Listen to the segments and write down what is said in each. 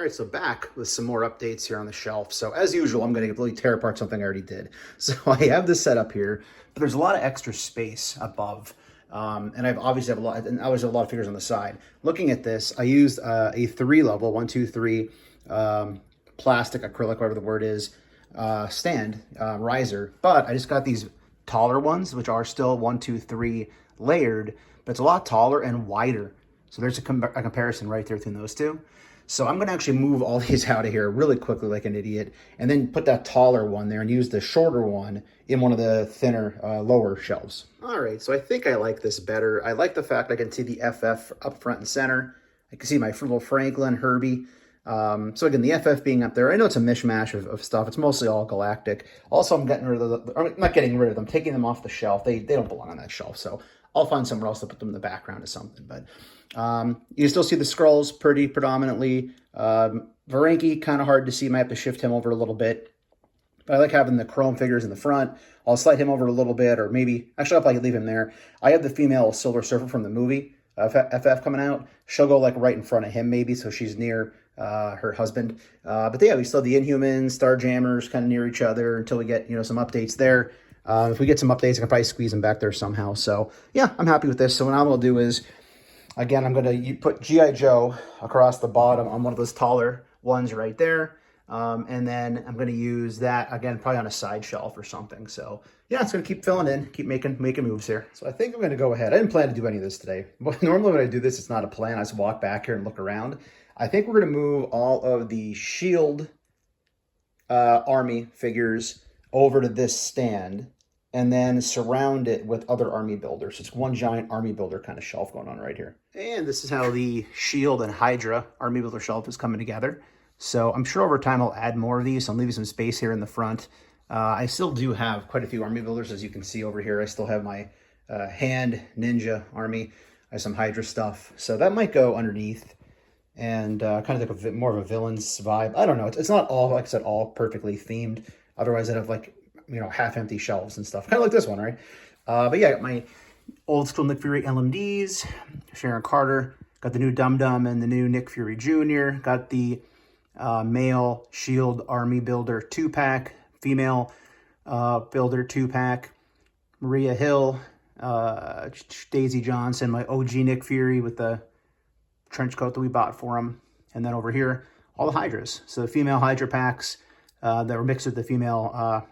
All right, so back with some more updates here on the shelf. So as usual, I'm going to completely tear apart something I already did. So I have this set up here, but there's a lot of extra space above. And I've obviously have a lot, and I always have a lot of figures on the side. Looking at this, I used a 3-level, 1, 2, 3, plastic, acrylic, whatever the word is, stand, riser. But I just got these taller ones, which are still 1, 2, 3 layered, but it's a lot taller and wider. So there's a comparison right there between those two. So I'm going to actually move all these out of here really quickly like an idiot, and then put that taller one there and use the shorter one in one of the thinner, lower shelves. All right, so I think I like this better. I like the fact I can see the FF up front and center. I can see my little Franklin, Herbie. So again, the FF being up there, I know it's a mishmash of stuff. It's mostly all galactic. Also, I'm getting rid of I'm not getting rid of them, taking them off the shelf. They don't belong on that shelf, so I'll find somewhere else to put them in the background or something. But you still see the scrolls pretty predominantly. Varenki, kind of hard to see. Might have to shift him over a little bit. But I like having the chrome figures in the front. I'll slide him over a little bit, or maybe, actually I'll probably leave him there. I have the female Silver Surfer from the movie, FF coming out. She'll go like right in front of him maybe, so she's near her husband. But yeah, we still have the Inhumans, Starjammers kind of near each other until we get, some updates there. If we get some updates, I can probably squeeze them back there somehow. So yeah, I'm happy with this. So what I'm going to do is, again, I'm going to put G.I. Joe across the bottom on one of those taller ones right there. And then I'm going to use that, again, probably on a side shelf or something. So yeah, it's going to keep filling in, keep making moves here. So I think I'm going to go ahead. I didn't plan to do any of this today. But normally when I do this, it's not a plan. I just walk back here and look around. I think we're going to move all of the S.H.I.E.L.D. Army figures over to this stand and then surround it with other army builders. It's one giant army builder kind of shelf going on right here. And this is how the S.H.I.E.L.D. and Hydra army builder shelf is coming together. So I'm sure over time I'll add more of these. So I'm leaving some space here in the front. I still do have quite a few army builders, as you can see over here. I still have my hand ninja army. I have some Hydra stuff. So that might go underneath and kind of like more of a villain's vibe. I don't know. It's not all, like I said, all perfectly themed. Otherwise I'd have like, half empty shelves and stuff. Kind of like this one, right? But yeah, I got my old school Nick Fury LMDs, Sharon Carter, got the new Dum Dum and the new Nick Fury Jr., got the male S.H.I.E.L.D. Army Builder 2-pack, female Builder 2-pack, Maria Hill, Daisy Johnson, my OG Nick Fury with the trench coat that we bought for him, and then over here, all the Hydras. So the female Hydra packs that were mixed with the female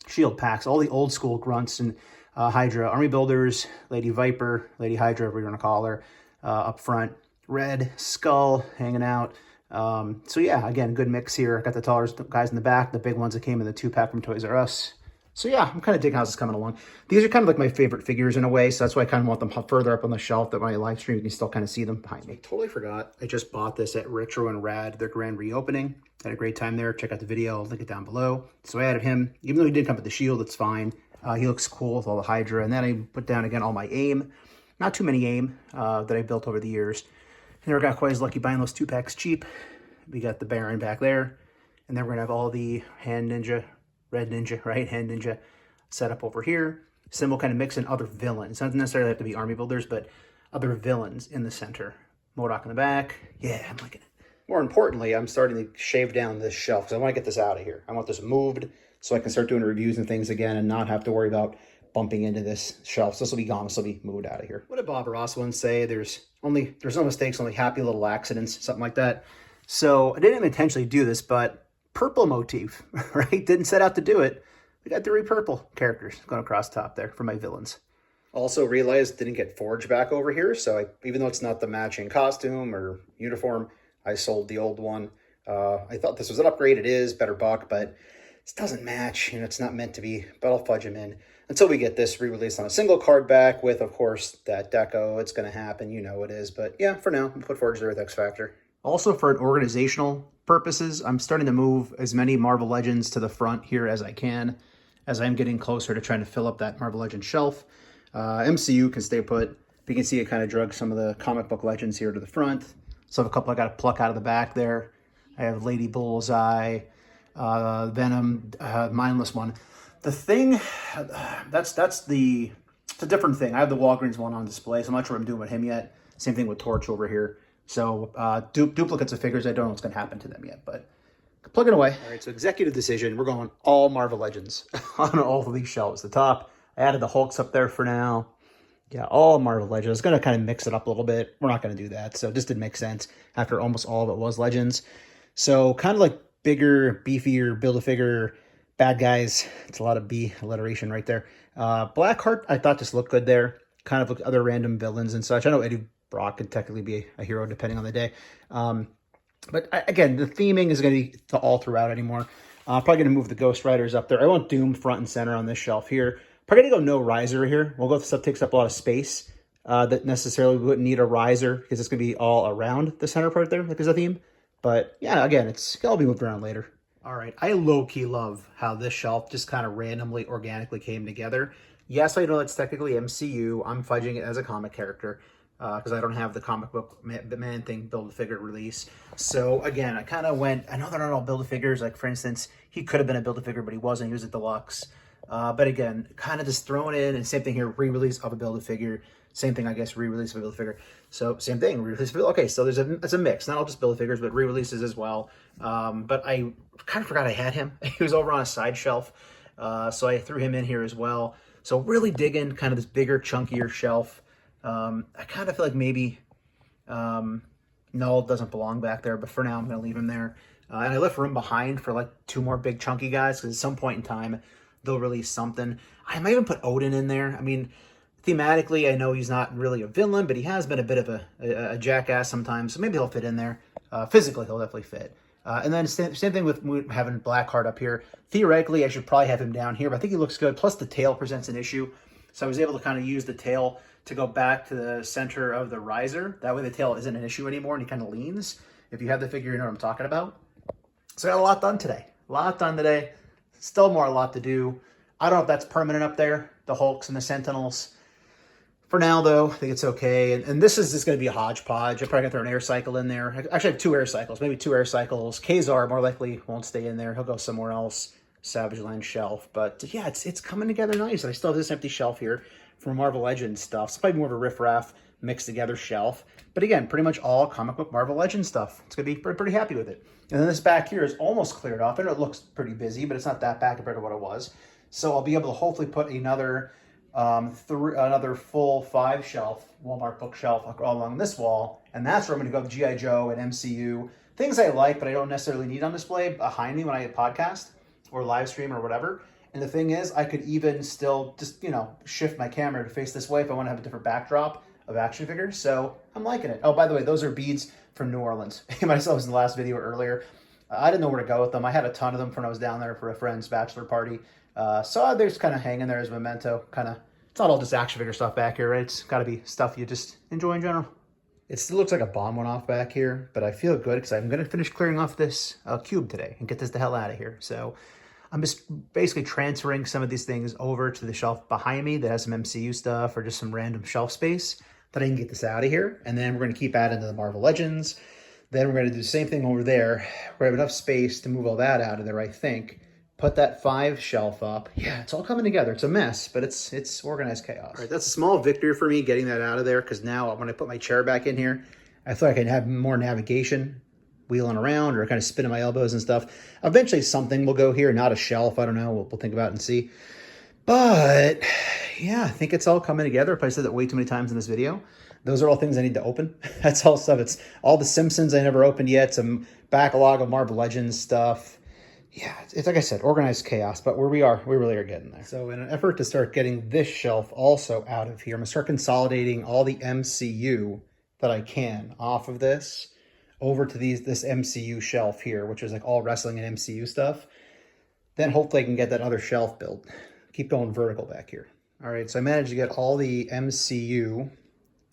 S.H.I.E.L.D. packs, all the old school grunts and Hydra Army Builders, Lady Viper, Lady Hydra, whatever you're going to call her, up front. Red Skull hanging out. So yeah, again, good mix here. Got the taller guys in the back, the big ones that came in the 2-pack from Toys R Us. So yeah, I'm kind of digging how this is coming along. These are kind of like my favorite figures in a way, so that's why I kind of want them further up on the shelf that when I live stream, you can still kind of see them behind me. I totally forgot. I just bought this at Retro and Rad, their grand reopening. Had a great time there. Check out the video. I'll link it down below. So I added him. Even though he didn't come with the shield, it's fine. He looks cool with all the Hydra. And then I put down, again, all my AIM. Not too many AIM that I built over the years. I never got quite as lucky buying those 2-packs cheap. We got the Baron back there. And then we're going to have all the Hand Ninja, Red Ninja, right? Hand Ninja set up over here. Symbol kind of mix in other villains. It doesn't necessarily have to be army builders, but other villains in the center. MODOK in the back. Yeah, I'm liking it. More importantly, I'm starting to shave down this shelf because I want to get this out of here. I want this moved so I can start doing reviews and things again and not have to worry about bumping into this shelf. So this will be gone. This will be moved out of here. What did Bob Ross once say? There's no mistakes, only happy little accidents, something like that. So I didn't intentionally do this, but purple motif, right? Didn't set out to do it. We got 3 purple characters going across top there for my villains. Also realized didn't get Forge back over here, so even though it's not the matching costume or uniform, I sold the old one. I thought this was an upgrade. It is, better buck, but this doesn't match. It's not meant to be, but I'll fudge him in until we get this re-released on a single card back with, of course, that deco. It's going to happen. You know it is. But yeah, for now, I'll put Forge there with X Factor. Also, for organizational purposes, I'm starting to move as many Marvel Legends to the front here as I can, as I'm getting closer to trying to fill up that Marvel Legends shelf. MCU can stay put. You can see I kind of drug some of the comic book legends here to the front. So I have a couple I got to pluck out of the back there. I have Lady Bullseye, Venom, Mindless one. The thing, it's a different thing. I have the Walgreens one on display, so I'm not sure what I'm doing with him yet. Same thing with Torch over here. So duplicates of figures, I don't know what's going to happen to them yet, but plugging away. All right, so executive decision. We're going all Marvel Legends on all of these shelves. The top, I added the Hulks up there for now. Yeah, all Marvel Legends. Going to kind of mix it up a little bit. We're not going to do that. So it just didn't make sense after almost all of it was Legends. So kind of like bigger, beefier, Build-A-Figure bad guys. It's a lot of B alliteration right there. Blackheart, I thought just looked good there. Kind of like other random villains and such. I know Eddie Brock could technically be a hero depending on the day. But again, the theming is going to be all throughout anymore. Probably going to move the Ghost Riders up there. I want Doom front and center on this shelf here. Probably going to go no riser here. We'll go with stuff takes up a lot of space that necessarily wouldn't need a riser because it's going to be all around the center part there, like as a theme. But yeah, again, it's going to be moved around later. All right, I low-key love how this shelf just kind of randomly, organically came together. Yes, I know it's technically MCU. I'm fudging it as a comic character because I don't have the comic book man thing Build-A-Figure release. So again, I kind of went, I know they're not all Build-A-Figures. Like for instance, he could have been a Build-A-Figure, but he wasn't. He was a deluxe. But again, kind of just thrown in, and same thing here, re-release of a Build-A-Figure. Same thing, I guess, re-release of a Build-A-Figure. So same thing, re-release. Okay, so it's a mix, not all just Build-A-Figures, but re-releases as well. But I kind of forgot I had him. He was over on a side shelf, so I threw him in here as well. So really digging kind of this bigger, chunkier shelf. I kind of feel like maybe Null doesn't belong back there, but for now I'm going to leave him there. And I left room behind for like 2 more big chunky guys because at some point in time they'll release something. I might even put Odin in there. I mean, thematically, I know he's not really a villain, but he has been a bit of a jackass sometimes, so maybe he'll fit in there. Physically, he'll definitely fit. And then same thing with having Blackheart up here. Theoretically, I should probably have him down here, but I think he looks good. Plus, the tail presents an issue. So I was able to kind of use the tail to go back to the center of the riser. That way the tail isn't an issue anymore, and he kind of leans. If you have the figure, you know what I'm talking about. So I got a lot done today. A lot done today. Still a lot to do. I don't know if that's permanent up there, the Hulks and the Sentinels. For now, though, I think it's okay. And this is just going to be a hodgepodge. I'm probably going to throw an air cycle in there. Actually, I have 2 air cycles, maybe 2 air cycles. Kazar more likely won't stay in there. He'll go somewhere else. Savage Land shelf. But yeah, it's coming together nice. I still have this empty shelf here for Marvel Legends stuff. It's probably more of a riff-raff mixed together shelf. But again, pretty much all comic book Marvel Legends stuff. It's going to be pretty happy with it. And then this back here is almost cleared off. I know it looks pretty busy, but it's not that bad compared to what it was. So I'll be able to hopefully put another full 5 shelf, Walmart bookshelf along this wall. And that's where I'm going to go with G.I. Joe and MCU. Things I like, but I don't necessarily need on display behind me when I podcast or live stream or whatever. And the thing is, I could even still just, shift my camera to face this way if I want to have a different backdrop of action figures. So I'm liking it. Oh, by the way, those are beads from New Orleans. You might have saw this in the last video earlier. I didn't know where to go with them. I had a ton of them when I was down there for a friend's bachelor party. So they're just kind of hanging there as a memento. It's not all just action figure stuff back here, right? It's got to be stuff you just enjoy in general. It still looks like a bomb went off back here, but I feel good because I'm going to finish clearing off this cube today and get this the hell out of here. So I'm just basically transferring some of these things over to the shelf behind me that has some MCU stuff or just some random shelf space that I can get this out of here. And then we're going to keep adding to the Marvel Legends. Then we're going to do the same thing over there. We have enough space to move all that out of there, I think. Put that 5 shelf up. Yeah, it's all coming together. It's a mess, but it's organized chaos. All right, that's a small victory for me getting that out of there because now when I put my chair back in here, I feel like I can have more navigation, wheeling around or kind of spinning my elbows and stuff. Eventually something will go here, not a shelf. I don't know. We'll think about it and see. But yeah, I think it's all coming together. I probably said that way too many times in this video. Those are all things I need to open. That's all stuff. It's all the Simpsons I never opened yet. Some backlog of Marvel Legends stuff. Yeah, it's like I said, organized chaos, but where we really are getting there. So in an effort to start getting this shelf also out of here, I'm going to start consolidating all the MCU that I can off of this over to this MCU shelf here, which is like all wrestling and MCU stuff. Then hopefully I can get that other shelf built. Keep going vertical back here. All right, so I managed to get all the MCU,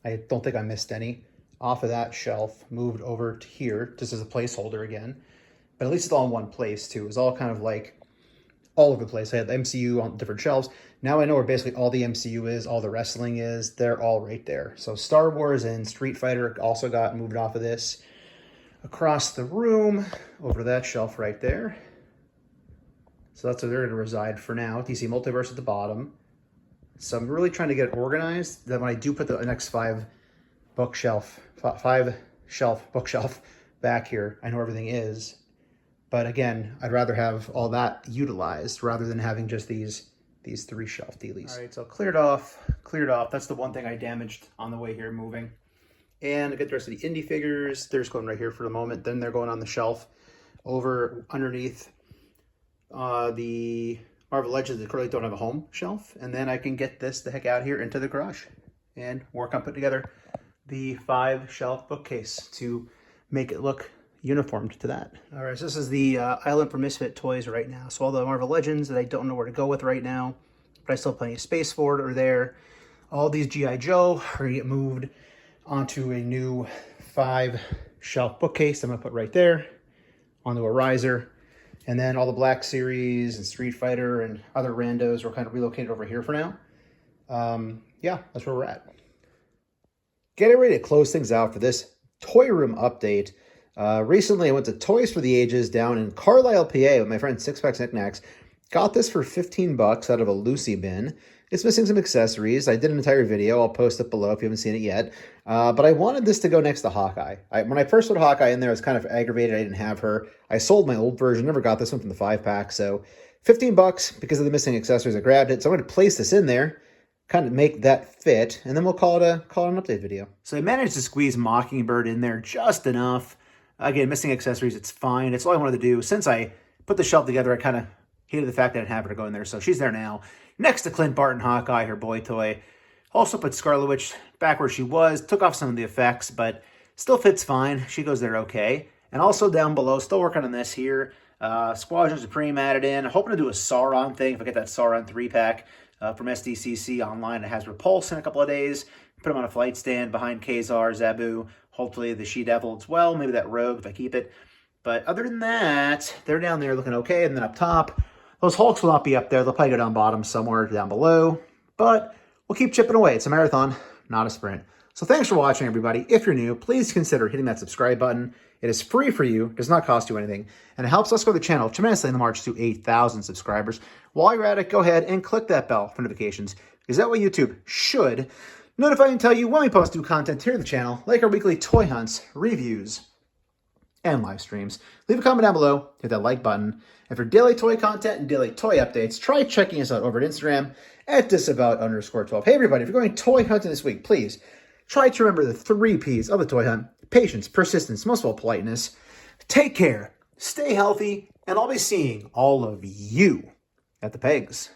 I don't think I missed any, off of that shelf, moved over to here, just as a placeholder again. But at least it's all in one place, too. It was all kind of like all over the place. I had the MCU on different shelves. Now I know where basically all the MCU is, all the wrestling is. They're all right there. So Star Wars and Street Fighter also got moved off of this. Across the room, over that shelf right there. So that's where they're going to reside for now. DC Multiverse at the bottom. So I'm really trying to get it organized. That when I do put the next 5 bookshelf, 5 bookshelf back here. I know everything is, but again, I'd rather have all that utilized rather than having just these 3 shelf dealies. All right, so cleared off. That's the one thing I damaged on the way here moving. And I get the rest of the indie figures. They're just going right here for the moment. Then they're going on the shelf over underneath the Marvel Legends that currently don't have a home shelf. And then I can get this the heck out here into the garage and work on putting together the 5 shelf bookcase to make it look uniformed to that. All right, so this is the Island for Misfit toys right now. So all the Marvel Legends that I don't know where to go with right now, but I still have plenty of space for it are there. All these G.I. Joe are gonna get moved onto a new 5 shelf bookcase I'm gonna put right there onto a riser. And then all the Black Series and Street Fighter and other randos were kind of relocated over here for now. Yeah, that's where we're at. Getting ready to close things out for this toy room update. Recently, I went to Toys for the Ages down in Carlisle, PA with my friend Six Packs Knickknacks. Got this for 15 bucks out of a Lucy bin. It's missing some accessories. I did an entire video. I'll post it below if you haven't seen it yet. But I wanted this to go next to Hawkeye. When I first put Hawkeye in there, I was kind of aggravated I didn't have her. I sold my old version, never got this one from the 5-pack. So 15 bucks because of the missing accessories. I grabbed it. So I'm going to place this in there, kind of make that fit, and then we'll call it an update video. So I managed to squeeze Mockingbird in there just enough. Again, missing accessories, it's fine. It's all I wanted to do. Since I put the shelf together, I kind of hated the fact that I didn't have her to go in there. So she's there now. Next to Clint Barton Hawkeye, her boy toy. Also put Scarlet Witch back where she was. Took off some of the effects, but still fits fine. She goes there okay. And also down below, still working on this here. Squadron Supreme added in. I'm hoping to do a Sauron thing if I get that Sauron 3-pack from SDCC online. It has Repulse in a couple of days. Put him on a flight stand behind Kazar, Zabu. Hopefully the She-Devil as well. Maybe that Rogue if I keep it. But other than that, they're down there looking okay. And then up top, those Hulks will not be up there. They'll probably go down bottom somewhere down below. But we'll keep chipping away. It's a marathon, not a sprint. So thanks for watching, everybody. If you're new, please consider hitting that subscribe button. It is free for you, does not cost you anything, and it helps us grow the channel tremendously in the march to 8,000 subscribers. While you're at it, go ahead and click that bell for notifications, because that way YouTube should notify and tell you when we post new content here on the channel, like our weekly toy hunts, reviews, and live streams. Leave a comment down below, hit that like button, and for daily toy content and daily toy updates, try checking us out over at Instagram at Disavowed_12. Hey everybody, if you're going toy hunting this week, please try to remember the 3 P's of the toy hunt: patience, persistence, most of all politeness. Take care, stay healthy, and I'll be seeing all of you at the pegs.